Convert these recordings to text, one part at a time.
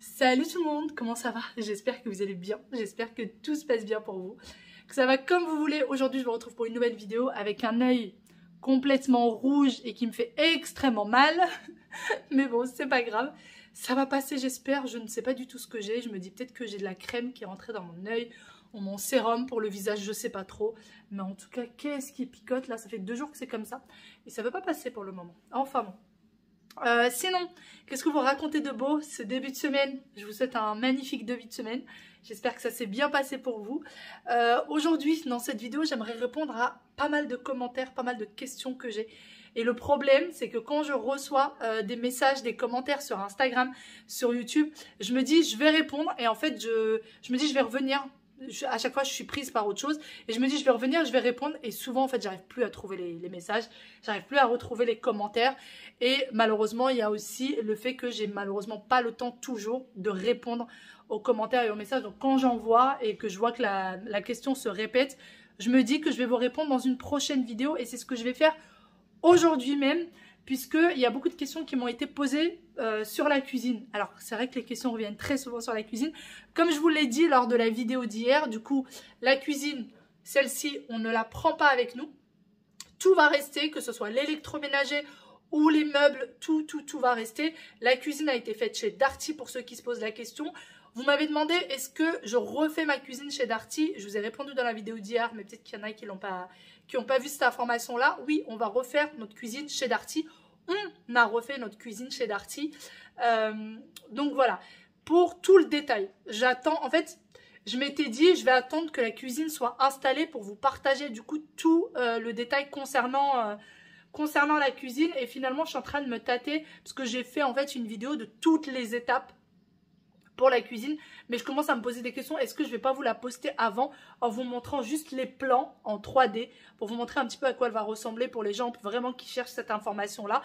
Salut tout le monde, comment ça va? J'espère que vous allez bien, j'espère que tout se passe bien pour vous, que ça va comme vous voulez. Aujourd'hui je vous retrouve pour une nouvelle vidéo avec un œil complètement rouge et qui me fait extrêmement mal. Mais bon, c'est pas grave, ça va passer j'espère. Je ne sais pas du tout ce que j'ai, je me dis peut-être que j'ai de la crème qui est rentrée dans mon œil ou mon sérum pour le visage, je sais pas trop. Mais en tout cas, qu'est-ce qui picote là? Ça fait 2 jours que c'est comme ça et ça veut pas passer pour le moment. Enfin bon. Sinon, qu'est-ce que vous racontez de beau ce début de semaine? Je vous souhaite un magnifique début de semaine. J'espère que ça s'est bien passé pour vous. Aujourd'hui, dans cette vidéo, j'aimerais répondre à pas mal de commentaires, pas mal de questions que j'ai. Et le problème, c'est que quand je reçois des messages, des commentaires sur Instagram, sur YouTube, je me dis, je vais répondre. Et en fait, je me dis, je vais revenir. À chaque fois je suis prise par autre chose et je me dis je vais revenir, je vais répondre et souvent en fait j'arrive plus à trouver les messages, j'arrive plus à retrouver les commentaires et malheureusement il y a aussi le fait que j'ai malheureusement pas le temps toujours de répondre aux commentaires et aux messages. Donc quand j'en vois et que je vois que la question se répète, je me dis que je vais vous répondre dans une prochaine vidéo et c'est ce que je vais faire aujourd'hui même, puisqu'il y a beaucoup de questions qui m'ont été posées sur la cuisine. Alors, c'est vrai que les questions reviennent très souvent sur la cuisine. Comme je vous l'ai dit lors de la vidéo d'hier, du coup, la cuisine, celle-ci, on ne la prend pas avec nous. Tout va rester, que ce soit l'électroménager ou les meubles, tout va rester. La cuisine a été faite chez Darty pour ceux qui se posent la question. Vous m'avez demandé, est-ce que je refais ma cuisine chez Darty? Je vous ai répondu dans la vidéo d'hier, mais peut-être qu'il y en a qui n'ont pas vu cette information-là. Oui, on va refaire notre cuisine chez Darty. On a refait notre cuisine chez Darty. Donc voilà, pour tout le détail, j'attends, en fait, je m'étais dit, je vais attendre que la cuisine soit installée pour vous partager du coup tout le détail concernant la cuisine. Et finalement, je suis en train de me tâter parce que j'ai fait en fait une vidéo de toutes les étapes pour la cuisine, mais je commence à me poser des questions. Est-ce que je vais pas vous la poster avant en vous montrant juste les plans en 3D pour vous montrer un petit peu à quoi elle va ressembler pour les gens vraiment qui cherchent cette information-là.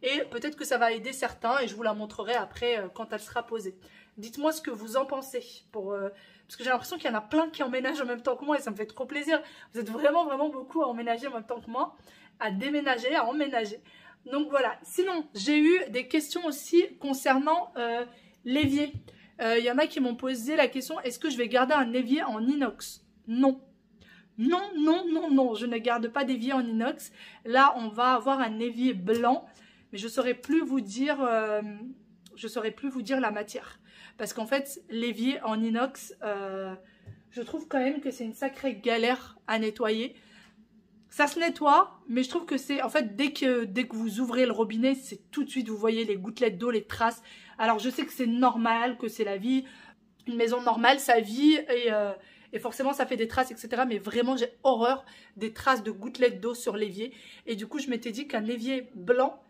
Et peut-être que ça va aider certains et je vous la montrerai après quand elle sera posée. Dites-moi ce que vous en pensez parce que j'ai l'impression qu'il y en a plein qui emménagent en même temps que moi et ça me fait trop plaisir. Vous êtes vraiment beaucoup à emménager en même temps que moi, à déménager, à emménager. Donc voilà. Sinon, j'ai eu des questions aussi concernant l'évier. Il y en a qui m'ont posé la question, est-ce que je vais garder un évier en inox? Non. Non, je ne garde pas d'évier en inox. Là, on va avoir un évier blanc, mais je ne saurais plus vous dire, la matière. Parce qu'en fait, l'évier en inox, je trouve quand même que c'est une sacrée galère à nettoyer. Ça se nettoie, mais je trouve que c'est, en fait, dès que vous ouvrez le robinet, c'est tout de suite, vous voyez les gouttelettes d'eau, les traces. Alors, je sais que c'est normal, que c'est la vie. Une maison normale, ça vit et forcément, ça fait des traces, etc. Mais vraiment, j'ai horreur des traces de gouttelettes d'eau sur l'évier. Et du coup, je m'étais dit qu'un évier blanc,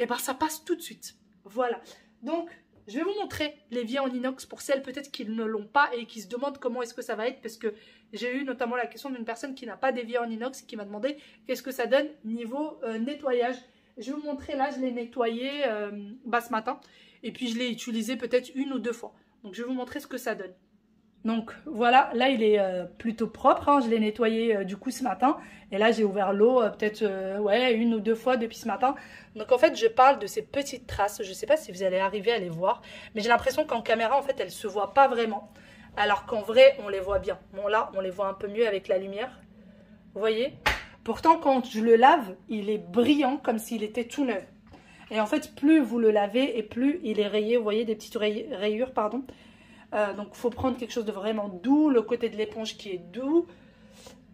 eh ben, ça passe tout de suite. Voilà. Donc, je vais vous montrer l'évier en inox pour celles peut-être qui ne l'ont pas et qui se demandent comment est-ce que ça va être. Parce que j'ai eu notamment la question d'une personne qui n'a pas d'évier en inox et qui m'a demandé qu'est-ce que ça donne niveau nettoyage. Je vais vous montrer, là, je l'ai nettoyé ce matin. Et puis, je l'ai utilisé peut-être 1 ou 2 fois. Donc, je vais vous montrer ce que ça donne. Donc, voilà, là, il est plutôt propre. Hein. Je l'ai nettoyé du coup ce matin. Et là, j'ai ouvert l'eau peut-être 1 ou 2 fois depuis ce matin. Donc, en fait, je parle de ces petites traces. Je ne sais pas si vous allez arriver à les voir. Mais j'ai l'impression qu'en caméra, en fait, elles ne se voient pas vraiment. Alors qu'en vrai, on les voit bien. Bon, là, on les voit un peu mieux avec la lumière. Vous voyez? Pourtant, quand je le lave, il est brillant comme s'il était tout neuf. Et en fait, plus vous le lavez et plus il est rayé. Vous voyez, des petites rayures, pardon. Donc, il faut prendre quelque chose de vraiment doux. Le côté de l'éponge qui est doux.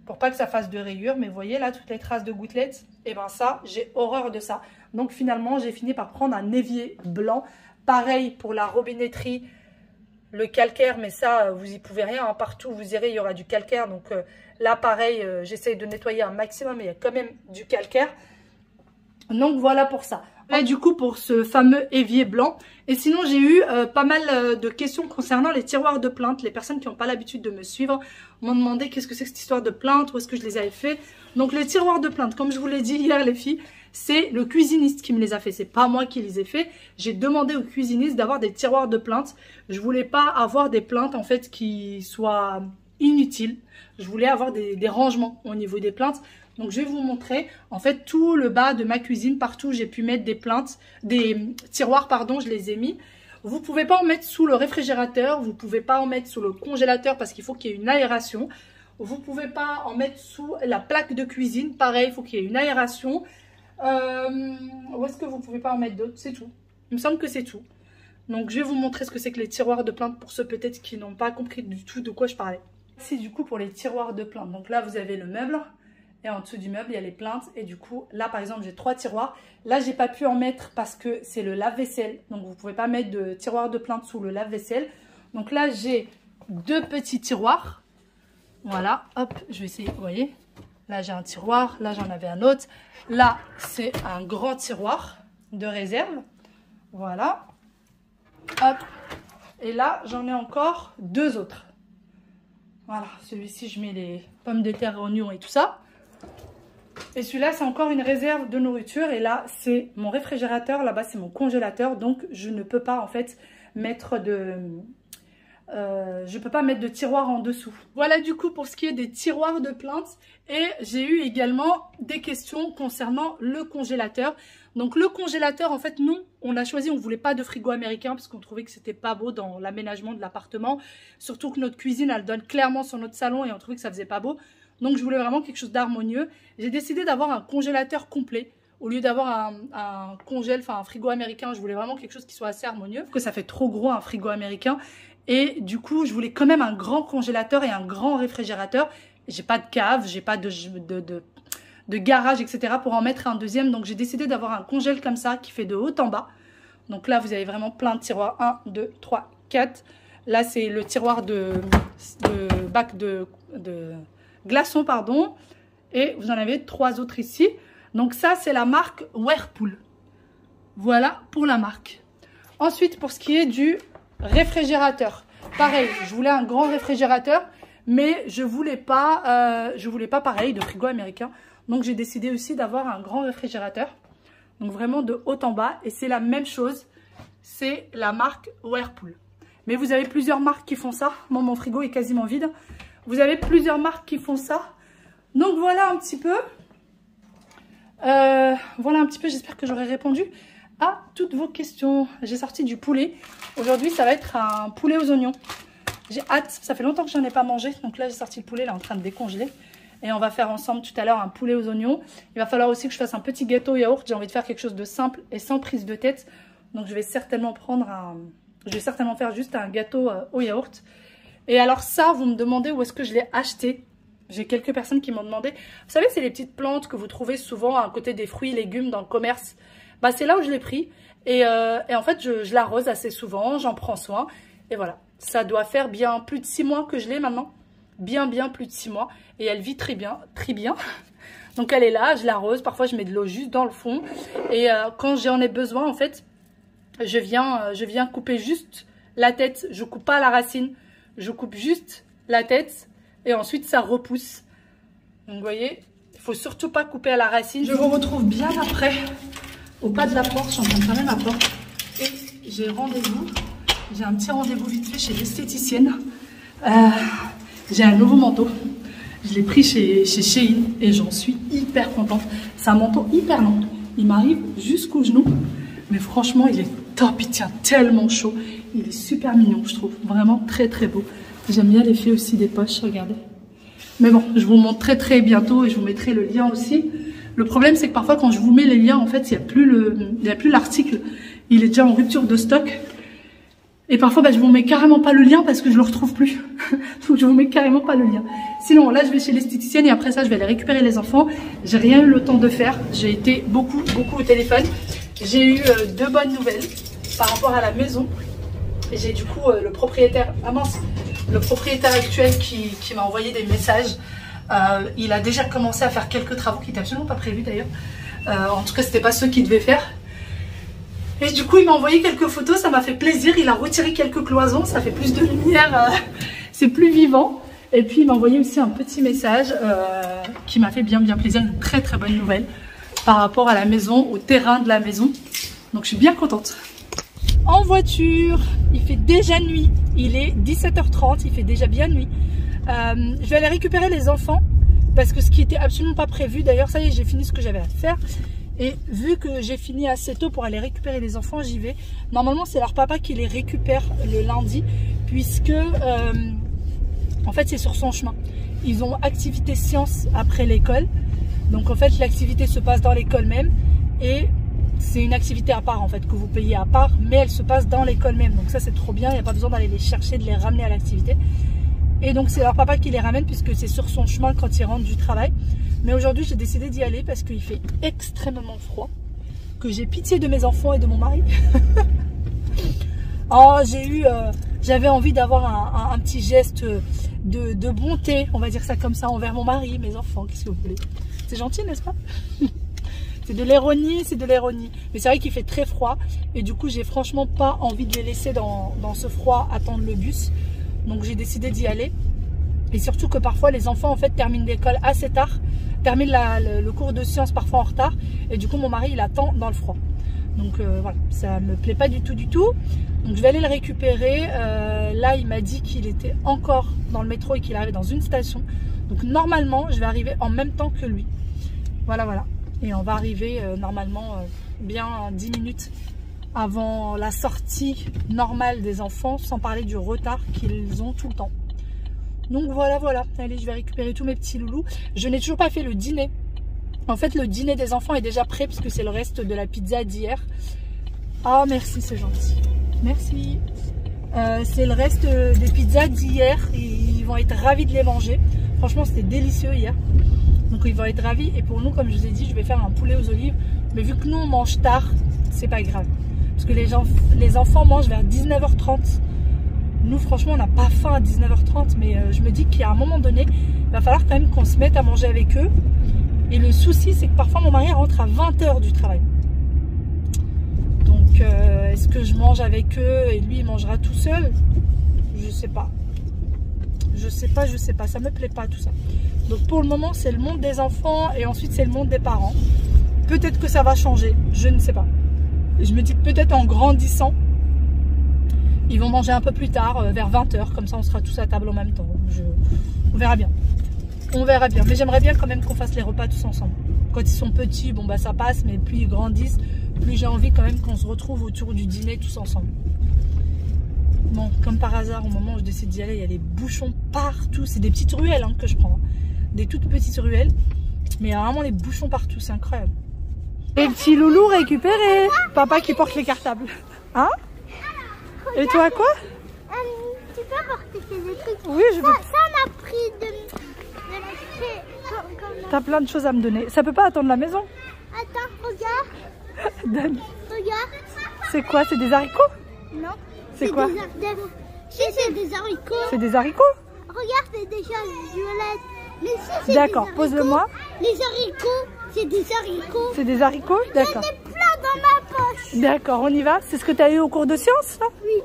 Pour pas que ça fasse de rayures. Mais vous voyez, là, toutes les traces de gouttelettes. Et ben ça, j'ai horreur de ça. Donc, finalement, j'ai fini par prendre un évier blanc. Pareil pour la robinetterie. Le calcaire, mais ça, vous y pouvez rien. Hein. Partout où vous irez, il y aura du calcaire. Donc, là, pareil, j'essaye de nettoyer un maximum. Mais il y a quand même du calcaire. Donc, voilà pour ça. Là, du coup, pour ce fameux évier blanc. Et sinon, j'ai eu pas mal de questions concernant les tiroirs de plainte. Les personnes qui n'ont pas l'habitude de me suivre m'ont demandé qu'est-ce que c'est que cette histoire de plainte, où est-ce que je les avais fait. Donc, les tiroirs de plainte, comme je vous l'ai dit hier, les filles, c'est le cuisiniste qui me les a fait. C'est pas moi qui les ai fait. J'ai demandé au cuisiniste d'avoir des tiroirs de plainte. Je voulais pas avoir des plaintes, en fait, qui soient inutiles. Je voulais avoir des rangements au niveau des plaintes. Donc, je vais vous montrer, en fait, tout le bas de ma cuisine, partout où j'ai pu mettre des tiroirs, pardon, je les ai mis. Vous pouvez pas en mettre sous le réfrigérateur, vous pouvez pas en mettre sous le congélateur parce qu'il faut qu'il y ait une aération. Vous pouvez pas en mettre sous la plaque de cuisine, pareil, il faut qu'il y ait une aération. Où est-ce que vous pouvez pas en mettre d'autres? C'est tout. Il me semble que c'est tout. Donc je vais vous montrer ce que c'est que les tiroirs de plainte pour ceux peut-être qui n'ont pas compris du tout de quoi je parlais. C'est du coup pour les tiroirs de plainte. Donc là vous avez le meuble et en dessous du meuble il y a les plaintes. Et du coup là par exemple j'ai 3 tiroirs. Là j'ai pas pu en mettre parce que c'est le lave-vaisselle. Donc vous pouvez pas mettre de tiroir de plainte sous le lave-vaisselle. Donc là j'ai 2 petits tiroirs. Voilà, hop, je vais essayer, vous voyez. Là j'ai un tiroir, là j'en avais un autre. Là c'est un grand tiroir de réserve. Voilà. Hop. Et là, j'en ai encore 2 autres. Voilà, celui-ci, je mets les pommes de terre, oignons et tout ça. Et celui-là, c'est encore une réserve de nourriture. Et là, c'est mon réfrigérateur. Là-bas, c'est mon congélateur. Donc, je ne peux pas, en fait, mettre de... je peux pas mettre de tiroir en dessous. Voilà du coup pour ce qui est des tiroirs de plainte. Et j'ai eu également des questions concernant le congélateur. Donc le congélateur, en fait, nous, on a choisi, on ne voulait pas de frigo américain parce qu'on trouvait que c'était pas beau dans l'aménagement de l'appartement. Surtout que notre cuisine, elle donne clairement sur notre salon et on trouvait que ça faisait pas beau. Donc je voulais vraiment quelque chose d'harmonieux. J'ai décidé d'avoir un congélateur complet. Au lieu d'avoir un congèle, enfin un frigo américain, je voulais vraiment quelque chose qui soit assez harmonieux. Parce que ça fait trop gros un frigo américain. Et du coup, je voulais quand même un grand congélateur et un grand réfrigérateur. J'ai pas de cave, j'ai pas de garage, etc. pour en mettre un deuxième. Donc, j'ai décidé d'avoir un congèle comme ça qui fait de haut en bas. Donc là, vous avez vraiment plein de tiroirs. 1, 2, 3, 4. Là, c'est le tiroir de bac de glaçons, pardon. Et vous en avez 3 autres ici. Donc ça, c'est la marque Whirlpool. Voilà pour la marque. Ensuite, pour ce qui est du réfrigérateur. Pareil, je voulais un grand réfrigérateur, mais je voulais pas pareil de frigo américain. Donc j'ai décidé aussi d'avoir un grand réfrigérateur. Donc vraiment de haut en bas. Et c'est la même chose. C'est la marque Whirlpool. Mais vous avez plusieurs marques qui font ça. Moi, mon frigo est quasiment vide. Vous avez plusieurs marques qui font ça. Donc voilà un petit peu. Voilà un petit peu. J'espère que j'aurai répondu à toutes vos questions. J'ai sorti du poulet. Aujourd'hui, ça va être un poulet aux oignons. J'ai hâte. Ça fait longtemps que j'en ai pas mangé. Donc là, j'ai sorti le poulet. Là, en train de décongeler. Et on va faire ensemble tout à l'heure un poulet aux oignons. Il va falloir aussi que je fasse un petit gâteau yaourt. J'ai envie de faire quelque chose de simple et sans prise de tête. Donc je vais certainement faire juste un gâteau au yaourt. Et alors ça, vous me demandez où est-ce que je l'ai acheté. J'ai quelques personnes qui m'ont demandé. Vous savez, c'est les petites plantes que vous trouvez souvent à côté des fruits et légumes dans le commerce. Bah, c'est là où je l'ai pris. Et en fait, je l'arrose assez souvent. J'en prends soin. Et voilà. Ça doit faire bien plus de 6 mois que je l'ai maintenant. Bien plus de 6 mois. Et elle vit très bien. Donc elle est là, je l'arrose. Parfois, je mets de l'eau juste dans le fond. Et quand j'en ai besoin, en fait, je viens couper juste la tête. Je coupe pas la racine. Je coupe juste la tête. Et ensuite, ça repousse. Donc, vous voyez, il faut surtout pas couper à la racine. Je vous retrouve bien après, au pas de la porte. Je suis en train de fermer ma porte. Et j'ai rendez-vous. J'ai un petit rendez-vous vite fait chez l'esthéticienne. J'ai un nouveau manteau. Je l'ai pris chez Shein et j'en suis hyper contente. C'est un manteau hyper long. Il m'arrive jusqu'aux genoux. Mais franchement, il est top. Il tient tellement chaud. Il est super mignon, je trouve. Vraiment très beau. J'aime bien l'effet aussi des poches, regardez. Mais bon, je vous montre très bientôt et je vous mettrai le lien aussi. Le problème, c'est que parfois, quand je vous mets les liens, en fait, il n'y a plus l'article. Il est déjà en rupture de stock. Et parfois, bah, je vous mets carrément pas le lien parce que je le retrouve plus. Donc, je vous mets carrément pas le lien. Sinon, là, je vais chez l'esthéticienne et après ça, je vais aller récupérer les enfants. J'ai rien eu le temps de faire. J'ai été beaucoup au téléphone. J'ai eu 2 bonnes nouvelles par rapport à la maison. Et j'ai du coup le propriétaire actuel qui m'a envoyé des messages. Il a déjà commencé à faire quelques travaux qui n'étaient absolument pas prévus d'ailleurs. En tout cas, c'était pas ceux qu'il devait faire. Et du coup, il m'a envoyé quelques photos, ça m'a fait plaisir. Il a retiré quelques cloisons, ça fait plus de lumière, c'est plus vivant. Et puis, il m'a envoyé aussi un petit message qui m'a fait bien plaisir. Une très bonne nouvelle par rapport à la maison, au terrain de la maison. Donc, je suis bien contente. En voiture, il fait déjà nuit. Il est 17h30, il fait déjà bien nuit. Je vais aller récupérer les enfants parce que ce qui était absolument pas prévu, d'ailleurs, ça y est, j'ai fini ce que j'avais à faire. Et vu que j'ai fini assez tôt pour aller récupérer les enfants, j'y vais. Normalement, c'est leur papa qui les récupère le lundi, puisque en fait, c'est sur son chemin. Ils ont activité sciences après l'école. Donc en fait, l'activité se passe dans l'école même. Et c'est une activité à part en fait, que vous payez à part, mais elle se passe dans l'école même. Donc ça, c'est trop bien. Il n'y a pas besoin d'aller les chercher, de les ramener à l'activité. Et donc c'est leur papa qui les ramène, puisque c'est sur son chemin quand il rentre du travail. Mais aujourd'hui, j'ai décidé d'y aller parce qu'il fait extrêmement froid, que j'ai pitié de mes enfants et de mon mari. Oh, j'avais envie d'avoir un petit geste de bonté, on va dire ça comme ça, envers mon mari, mes enfants, qu'est-ce que vous voulez. C'est gentil, n'est-ce pas? C'est de l'ironie, c'est de l'ironie. Mais c'est vrai qu'il fait très froid et du coup, j'ai franchement pas envie de les laisser dans ce froid attendre le bus. Donc j'ai décidé d'y aller. Et surtout que parfois, les enfants en fait terminent l'école assez tard, terminent le cours de sciences parfois en retard. Et du coup, mon mari, il attend dans le froid. Donc voilà, ça me plaît pas du tout. Donc je vais aller le récupérer. Là, il m'a dit qu'il était encore dans le métro et qu'il arrivait dans une station. Donc normalement, je vais arriver en même temps que lui. Voilà. Et on va arriver normalement bien 10 minutes avant la sortie normale des enfants, sans parler du retard qu'ils ont tout le temps. Donc voilà. Allez, je vais récupérer tous mes petits loulous. Je n'ai toujours pas fait le dîner. En fait, le dîner des enfants est déjà prêt puisque c'est le reste de la pizza d'hier. Ah, merci, c'est gentil. Merci. C'est le reste des pizzas d'hier. Ils vont être ravis de les manger. Franchement, c'était délicieux hier. Donc, ils vont être ravis. Et pour nous, comme je vous ai dit, je vais faire un poulet aux olives. Mais vu que nous, on mange tard, c'est pas grave. Parce que les enfants mangent vers 19h30. Nous, franchement, on n'a pas faim à 19h30. Mais je me dis qu'à un moment donné, il va falloir quand même qu'on se mette à manger avec eux. Et le souci, c'est que parfois, mon mari rentre à 20h du travail. Donc, est-ce que je mange avec eux et lui, il mangera tout seul? Je sais pas. Je sais pas. Ça me plaît pas, tout ça. Donc, pour le moment, c'est le monde des enfants et ensuite, c'est le monde des parents. Peut-être que ça va changer. Je ne sais pas. Je me dis que peut-être en grandissant, ils vont manger un peu plus tard, vers 20h. Comme ça, on sera tous à table en même temps. On verra bien. On verra bien. Mais j'aimerais bien quand même qu'on fasse les repas tous ensemble. Quand ils sont petits, bon bah ça passe. Mais plus ils grandissent, plus j'ai envie quand même qu'on se retrouve autour du dîner tous ensemble. Bon, comme par hasard, au moment où je décide d'y aller, il y a des bouchons partout. C'est des petites ruelles que je prends. Des toutes petites ruelles. Mais il y a vraiment des bouchons partout. C'est incroyable. Les petits loulous récupérés. Papa qui porte les cartables. Hein? Et toi quoi? Tu peux porter tes trucs. Oui, je veux. Ça on a pris de T'as plein de choses à me donner. Ça peut pas attendre la maison. Attends, regarde. Donne. Regarde. C'est quoi? C'est des haricots? Non. C'est quoi? Si, c'est des haricots. C'est des haricots? Regarde, c'est déjà violette. Mais si, c'est d'accord, pose-le-moi. Les haricots, c'est des haricots. C'est des haricots? D'accord. J'en ai plein dans ma poche. D'accord, on y va. C'est ce que tu as eu au cours de sciences, là? Oui.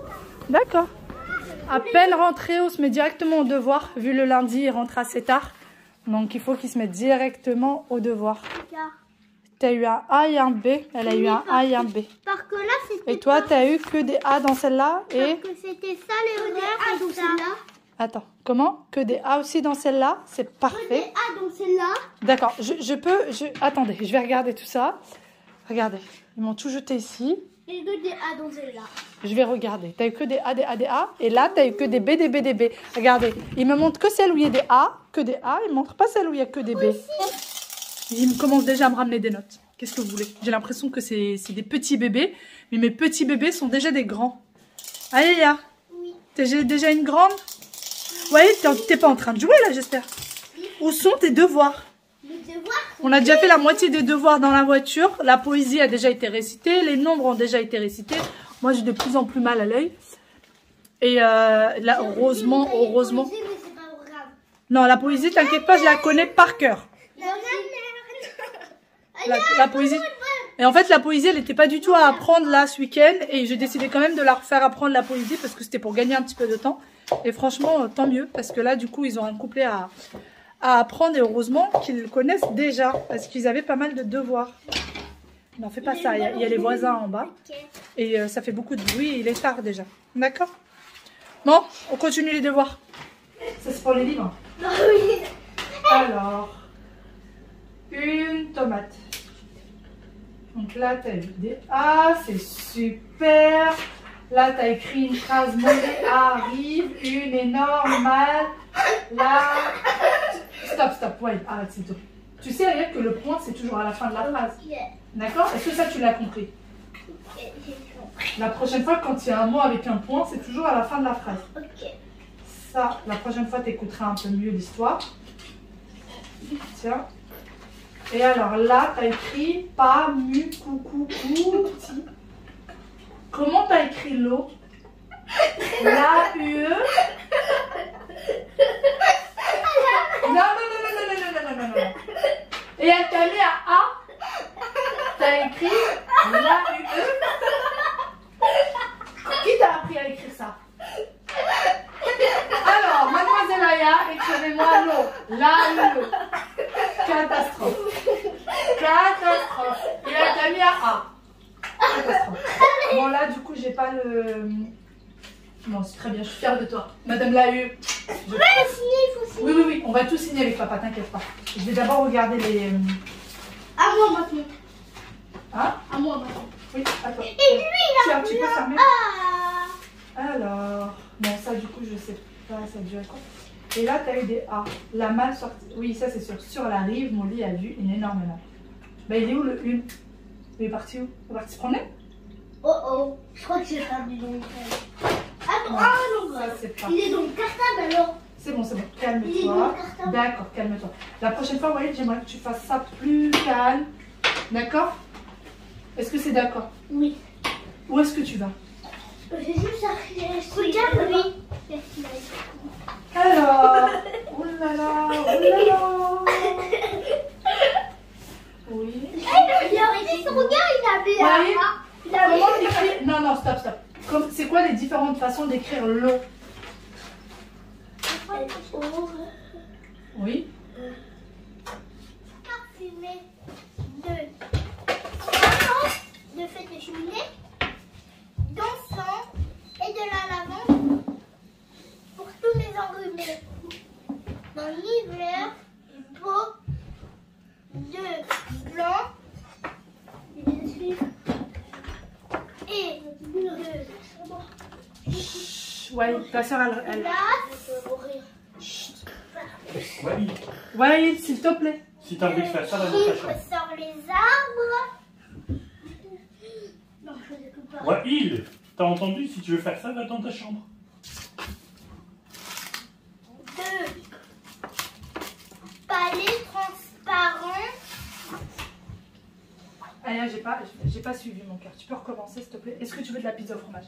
D'accord. À peine rentré, on se met directement au devoir. Vu le lundi, il rentre assez tard. Donc, il faut qu'il se mette directement au devoir. Regarde. Tu as eu un A et un B. Elle a eu un A et un B. Parce que là, c'était. Et toi, tu as eu que des A dans celle-là et... Parce que c'était ça, Léonard, dans celle-là. Attends, comment? Que des A aussi dans celle-là? C'est parfait. Des A dans celle-là. D'accord, je peux... Attendez, je vais regarder tout ça. Regardez, ils m'ont tout jeté ici. Et que des A dans celle-là. Je vais regarder. Tu as eu que des A, des A, des A. Et là, tu as eu que des B, des B, des B. Regardez, il me montre que celle où il y a des A, que des A. Il ne montre pas celle où il y a que des B. Il commence déjà à me ramener des notes. Qu'est-ce que vous voulez? J'ai l'impression que c'est des petits bébés. Mais mes petits bébés sont déjà des grands. Allez, Léa. Oui. T'es déjà une grande? Ouais, t'es pas en train de jouer là, j'espère. Où sont tes devoirs? Les devoirs. On a déjà fait la moitié des devoirs dans la voiture. La poésie a déjà été récitée. Les nombres ont déjà été récités. Moi, j'ai de plus en plus mal à l'œil. Et là, heureusement. Non, la poésie, t'inquiète pas, je la connais par cœur. La poésie. Et en fait, la poésie, elle n'était pas du tout à apprendre là ce week-end. Et j'ai décidé quand même de la refaire apprendre la poésie parce que c'était pour gagner un petit peu de temps. Et franchement, tant mieux. Parce que là, du coup, ils ont un couplet à apprendre. Et heureusement qu'ils le connaissent déjà. Parce qu'ils avaient pas mal de devoirs. N'en fais pas ça. Il y a les voisins en bas. Et ça fait beaucoup de bruit. Et il est tard déjà. D'accord? Bon, on continue les devoirs. Ça, c'est pour les livres. Alors, une tomate. Donc là, tu as eu des A, c'est super. Là, tu as écrit une phrase, Molly arrive, une énorme malle. Là, stop, ouais, arrête, c'est tout. Tu sais, Ariel, que le point, c'est toujours à la fin de la phrase. D'accord? Est-ce que ça, tu l'as compris? La prochaine fois, quand il y a un mot avec un point, c'est toujours à la fin de la phrase. Ça, la prochaine fois, tu écouteras un peu mieux l'histoire. Tiens. Et alors là, tu as écrit pas, mu, coucou, petit. Comment tu as écrit l'eau? La, UE. Non. Et elle t'a mis à A. Tu as écrit la, UE. Qui t'a appris à écrire ça? Alors, mademoiselle Aya, écrivez-moi l'eau. La, UE. Catastrophe. Et elle t'a mis à A. Catastrophe. Bon là, du coup, j'ai pas le... Non, c'est très bien, je suis fière de toi. Madame Lahue. Il faut signer. Oui, on va tout signer avec papa, t'inquiète pas. Je vais d'abord regarder les... À moi maintenant. Hein? À moi maintenant. Oui, attends. Et lui, il a Tiens, tu peux fermer. Ah. Alors... Bon, ça, du coup, je sais pas, ça dure quoi. Et là, tu as eu des A. La malle sortie. Oui, ça, c'est sûr. Sur la rive, mon lit a vu une énorme malle. Bah, il est où le une? Il est parti où? Il est parti se promener? Oh, je crois que j'ai perdu dans le cartable. Attends, non, ça, c'est pas. il est dans le cartable alors. C'est bon, Il est dans calme-toi. le cartable. D'accord, calme-toi. La prochaine fois, Walid, j'aimerais que tu fasses ça plus calme. D'accord? Est-ce que c'est d'accord? Oui. Où est-ce que tu vas? J'ai juste à... Regarde, lui. Alors, oulala. Oui. Il a arrêté son regard, il a Walid, comment t'écris? Non, stop. C'est quoi les différentes façons d'écrire l'eau? Oui. Parfumé de feu de cheminée, d'encens et de la lavande pour tous mes enrhumés. Dans l'hiver, beau de blanc et de Ouais, ta soeur, elle... glace. Walid, s'il te plaît. Si t'as envie de faire ça, va dans ta chambre. Sort les arbres. Non, je ne peux pas. Ouais, il. T'as entendu? Si tu veux faire ça, va dans ta chambre. Deux palais transparents. Aya, j'ai pas suivi mon cœur. Tu peux recommencer, s'il te plaît? Est-ce que tu veux de la pizza au fromage?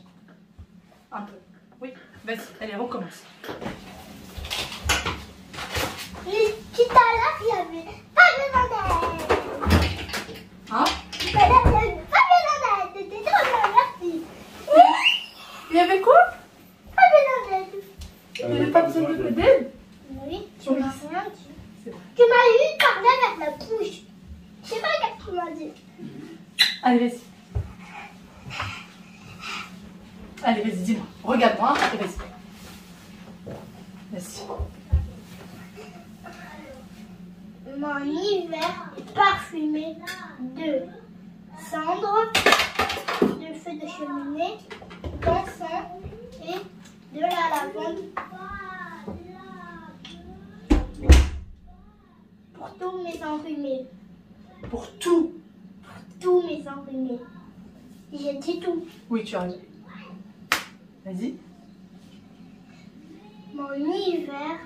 Un peu. Oui, vas-y, allez, recommence. Tout à l'heure, il y avait pas de bandette. Hein? Tout à l'heure, il y avait pas de bandette. C'était trop bien, merci. Il y avait quoi? Pas de bandette. Il n'y avait pas besoin de d'aide? Oui, tu Oui. m'as rien dit. C'est vrai. Tu m'as eu parler avec la bouche. Je sais pas ce que tu m'as dit. Allez, vas-y. Allez, vas-y, dis-moi. Regarde-moi, hein, et vas-y. Vas-y. Mon hiver est parfumé de cendres, de feu de cheminée, d'encens et de la lavande. Pour tous mes enrhumés. Pour tout. Tous mes enrhumés. J'ai dit tout. Oui, tu as raison. Vas-y. Mon hiver.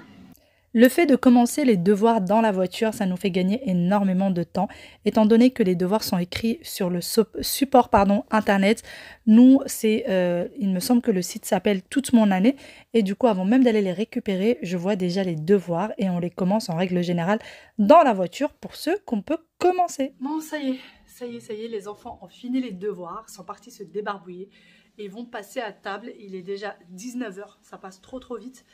Le fait de commencer les devoirs dans la voiture, ça nous fait gagner énormément de temps, étant donné que les devoirs sont écrits sur le support internet. Nous, il me semble que le site s'appelle Toute mon année, et du coup, avant même d'aller les récupérer, je vois déjà les devoirs et on les commence en règle générale dans la voiture pour ceux qu'on peut commencer. Bon, ça y est, les enfants ont fini les devoirs, sont partis se débarbouiller et vont passer à table. Il est déjà 19 h, ça passe trop vite.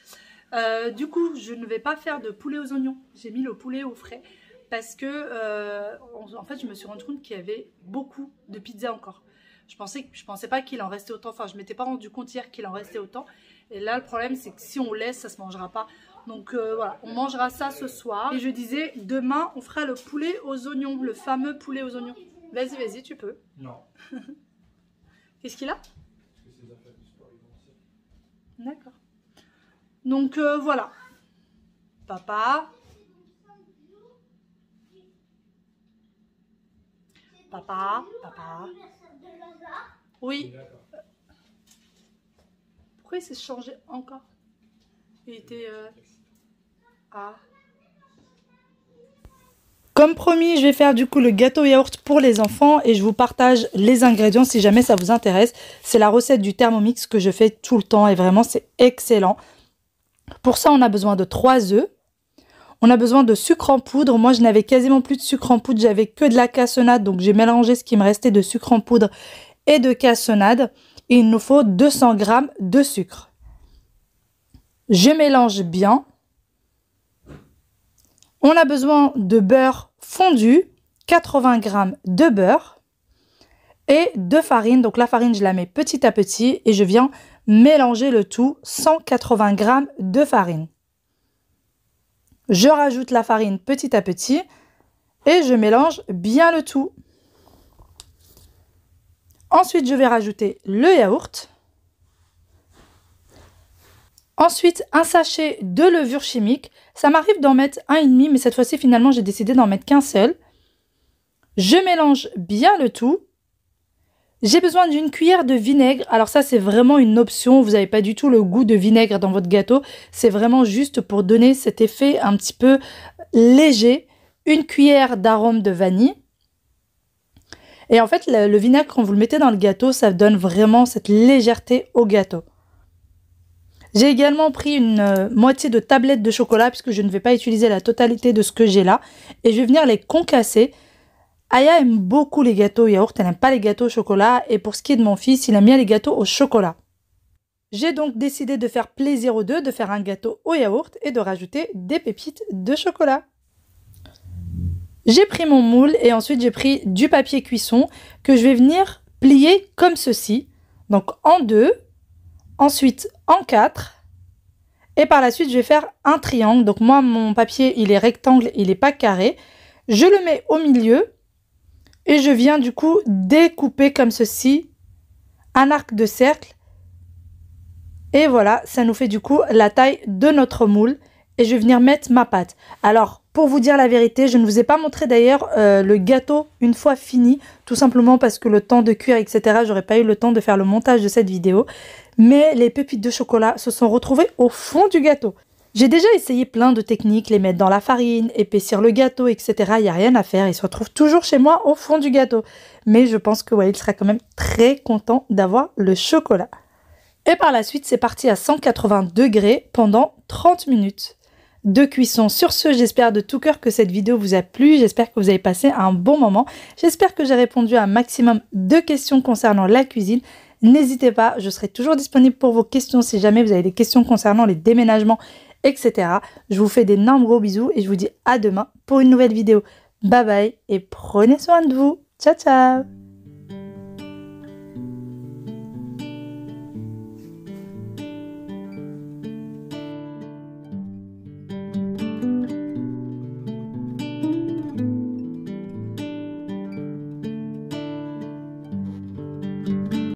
Du coup, je ne vais pas faire de poulet aux oignons. J'ai mis le poulet au frais parce que, en fait, je me suis rendu compte qu'il y avait beaucoup de pizza encore. Je pensais pas qu'il en restait autant. Enfin, je m'étais pas rendu compte hier qu'il en restait autant. Et là, le problème, c'est que si on laisse, ça se mangera pas. Donc voilà, on mangera ça ce soir. Et je disais, demain, on fera le poulet aux oignons, le fameux poulet aux oignons. Vas-y, vas-y, tu peux. Non. Qu'est-ce qu'il a? Parce que ces affaires du sport, ils vont aussi. D'accord. Donc voilà. Papa. Papa. Papa. Oui. D'accord. Pourquoi il s'est changé encore? Il était... Ah. Comme promis, je vais faire du coup le gâteau yaourt pour les enfants et je vous partage les ingrédients si jamais ça vous intéresse. C'est la recette du Thermomix que je fais tout le temps et vraiment c'est excellent. Pour ça, on a besoin de 3 œufs. On a besoin de sucre en poudre. Moi, je n'avais quasiment plus de sucre en poudre, j'avais que de la cassonade. Donc, j'ai mélangé ce qui me restait de sucre en poudre et de cassonade. Et il nous faut 200 g de sucre. Je mélange bien. On a besoin de beurre fondu, 80 g de beurre et de farine. Donc la farine, je la mets petit à petit et je viens mélanger le tout, 180 g de farine. Je rajoute la farine petit à petit et je mélange bien le tout. Ensuite, je vais rajouter le yaourt. Ensuite, un sachet de levure chimique. Ça m'arrive d'en mettre 1,5, mais cette fois-ci, finalement, j'ai décidé d'en mettre qu'un seul. Je mélange bien le tout. J'ai besoin d'une cuillère de vinaigre. Alors ça, c'est vraiment une option. Vous n'avez pas du tout le goût de vinaigre dans votre gâteau. C'est vraiment juste pour donner cet effet un petit peu léger. Une cuillère d'arôme de vanille. Et en fait, le vinaigre, quand vous le mettez dans le gâteau, ça donne vraiment cette légèreté au gâteau. J'ai également pris une moitié de tablette de chocolat puisque je ne vais pas utiliser la totalité de ce que j'ai là. Et je vais venir les concasser. Aya aime beaucoup les gâteaux au yaourt, elle n'aime pas les gâteaux au chocolat. Et pour ce qui est de mon fils, il aime bien les gâteaux au chocolat. J'ai donc décidé de faire plaisir aux deux, de faire un gâteau au yaourt et de rajouter des pépites de chocolat. J'ai pris mon moule et ensuite j'ai pris du papier cuisson que je vais venir plier comme ceci. Donc en 2, ensuite en 4 et par la suite je vais faire un triangle. Donc moi mon papier il est rectangle, il n'est pas carré. Je le mets au milieu et je viens du coup découper comme ceci un arc de cercle. Et voilà, ça nous fait du coup la taille de notre moule. Et je vais venir mettre ma pâte. Alors, pour vous dire la vérité, je ne vous ai pas montré d'ailleurs le gâteau une fois fini. Tout simplement parce que le temps de cuire, etc. J'aurais pas eu le temps de faire le montage de cette vidéo. Mais les pépites de chocolat se sont retrouvées au fond du gâteau. J'ai déjà essayé plein de techniques, les mettre dans la farine, épaissir le gâteau, etc. Il n'y a rien à faire. Il se retrouve toujours chez moi au fond du gâteau. Mais je pense que ouais, il sera quand même très content d'avoir le chocolat. Et par la suite, c'est parti à 180 degrés pendant 30 minutes de cuisson. Sur ce, j'espère de tout cœur que cette vidéo vous a plu. J'espère que vous avez passé un bon moment. J'espère que j'ai répondu à un maximum de questions concernant la cuisine. N'hésitez pas, je serai toujours disponible pour vos questions si jamais vous avez des questions concernant les déménagements, etc. Je vous fais d'énormes gros bisous et je vous dis à demain pour une nouvelle vidéo. Bye bye et prenez soin de vous. Ciao, ciao!